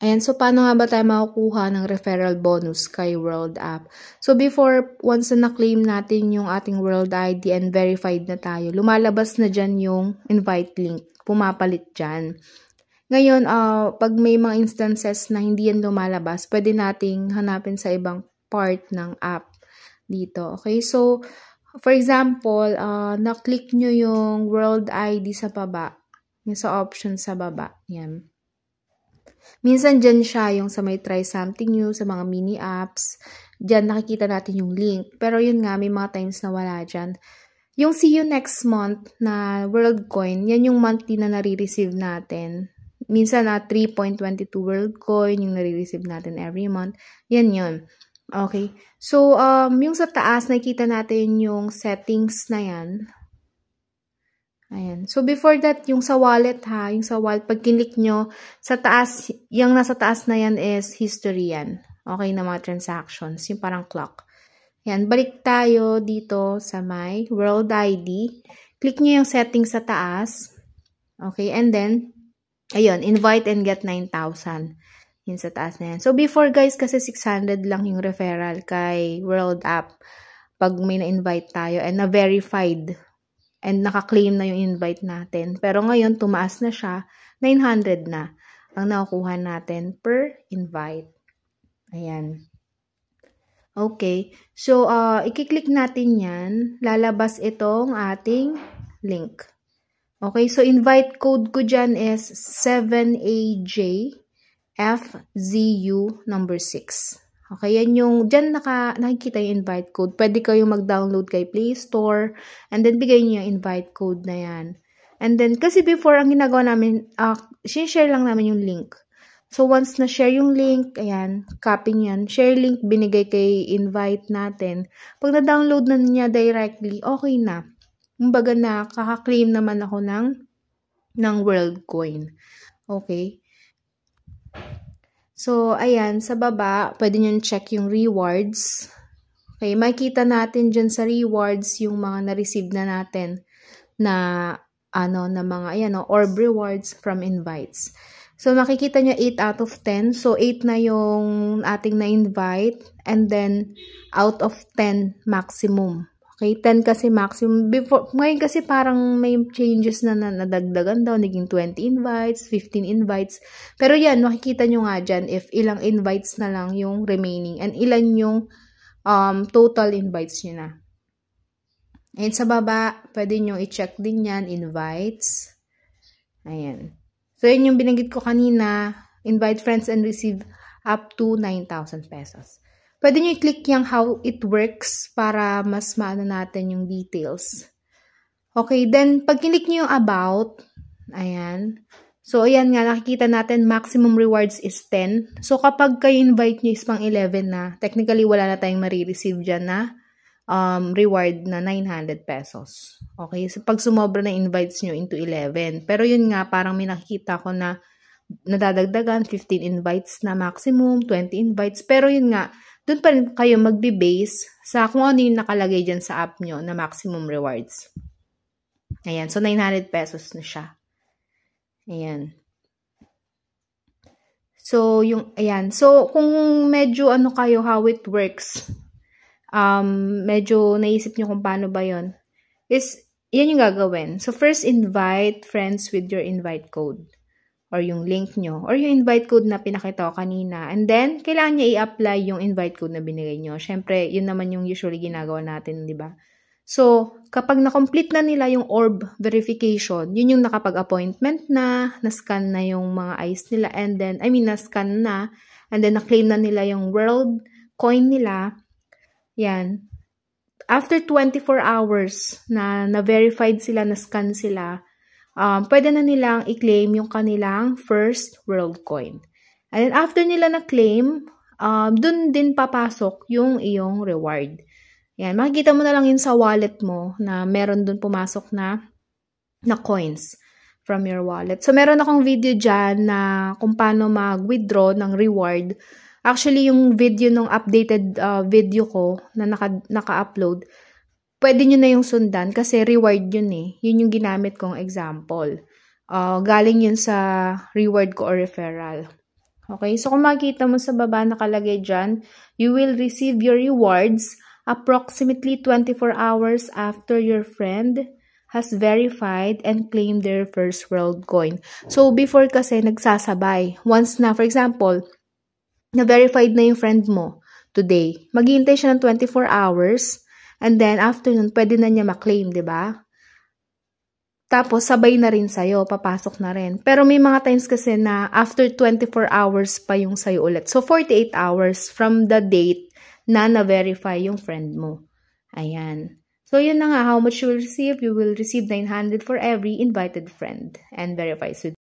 Ayan, so paano nga ba tayo makukuha ng referral bonus kay World App? So before, once na na-claim natin yung ating World ID and verified na tayo, lumalabas na dyan yung invite link. Pumapalit dyan. Ngayon, pag may mga instances na hindi yan lumalabas, pwede nating hanapin sa ibang part ng app dito. Okay, so for example, na-click nyo yung World ID sa baba, yung sa option sa baba. Yan. Minsan dyan siya, yung sa may try something new, sa mga mini apps. Dyan nakikita natin yung link. Pero yun nga, may mga times na wala dyan. Yung see you next month na WorldCoin, yan yung monthly na nare-receive natin. Minsan na 3.22 WorldCoin yung nare-receive natin every month. Yan yun. Okay. So, yung sa taas, nakikita natin yung settings na yan. Ayan. So, before that, yung sa wallet ha, yung sa wallet, pag kinlik nyo, sa taas, yung nasa taas na yan is history yan. Okay, na mga transactions. Yung parang clock. Ayan, balik tayo dito sa my World ID. Click nyo yung settings sa taas. Okay, and then, ayun, invite and get 9,000. Yun sa taas na yan. So, before guys, kasi 600 lang yung referral kay World App. Pag may na-invite tayo and na-verified and naka-claim na yung invite natin. Pero ngayon, tumaas na siya, 900 na ang nakukuha natin per invite. Ayan. Okay. So, i-click natin yan. Lalabas itong ating link. Okay. So, invite code ko dyan is 7AJFZU number 6. Okay, yan yung, dyan nakikita yung invite code. Pwede kayong mag-download kay Play Store, and then bigay niyo yung invite code na yan. And then, kasi before, ang ginagawa namin, share lang namin yung link. So, once na-share yung link, ayan, copy niyan, share link, binigay kay invite natin. Pag na-download na niya directly, okay na. Kumbaga na, kaka-claim naman ako ng WorldCoin. Okay. So, ayan, sa baba, pwede nyo check yung rewards. Okay, makikita natin dyan sa rewards yung mga na-receive na natin na, na mga, ayan, orb rewards from invites. So, makikita nyo 8 out of 10. So, 8 na yung ating na-invite and then out of 10 maximum. Okay, 10 kasi maximum. Before, ngayon kasi parang may changes na nadagdagan daw. Naging 20 invites, 15 invites. Pero yan, makikita nyo nga dyan if ilang invites na lang yung remaining and ilan yung total invites nyo na. And sa baba, pwede nyo i-check din yan, invites. Ayan. So, yun yung binanggit ko kanina. Invite friends and receive up to 9,000 pesos. Pwede nyo i-click yung how it works para mas maano natin yung details. Okay, then pag kinik nyo yung about, ayan. So, ayan nga, nakikita natin maximum rewards is 10. So, kapag kayo invite nyo is pang 11 na, technically wala na tayong marireceive dyan na reward na 900 pesos. Okay, so pag sumobra na invites nyo into 11. Pero yun nga, parang may nakikita ko na nadadagdagan, 15 invites na maximum, 20 invites. Pero yun nga, doon pa rin kayo magbe-base sa kung ano yung nakalagay dyan sa app nyo na maximum rewards. Ayan. So, 900 pesos na siya. Ayan. So, ayan. So, kung medyo kayo, how it works, medyo naisip nyo kung paano ba yon is, yan yung gagawin. So, first invite friends with your invite code. Or yung link nyo, or yung invite code na pinakita ko kanina. And then, kailangan niya i-apply yung invite code na binigay nyo. Siyempre, yun naman yung usually ginagawa natin, di ba? So, kapag na-complete na nila yung orb verification, yun yung nakapag-appointment na-scan na yung mga eyes nila, and then, na-scan na, and then na-claim na nila yung world coin nila. Yan. After 24 hours na-verified sila, na-scan sila, pwede na nilang i-claim yung kanilang first WorldCoin. And then after nila na-claim, dun din papasok yung iyong reward. Yan, makikita mo na lang yun sa wallet mo na meron dun pumasok na coins from your wallet. So, meron akong video dyan na kung paano mag-withdraw ng reward. Actually, yung video nung updated video ko na naka-upload, pwede nyo na yung sundan kasi reward yun eh. Yun yung ginamit kong example. Galing yun sa reward ko or referral. Okay, so kung makikita mo sa baba nakalagay dyan, you will receive your rewards approximately 24 hours after your friend has verified and claimed their first world coin. So, before kasi nagsasabay. Once na, for example, na-verified na yung friend mo today, maghihintay siya ng 24 hours and then after nun, pwede na niya maklaim, di ba? Tapos, sabay na rin sa'yo, papasok na rin. Pero may mga times kasi na after 24 hours pa yung sa'yo ulit. So, 48 hours from the date na na-verify yung friend mo. Ayan. So, yun na nga, how much you will receive? You will receive 900 for every invited friend and verifies with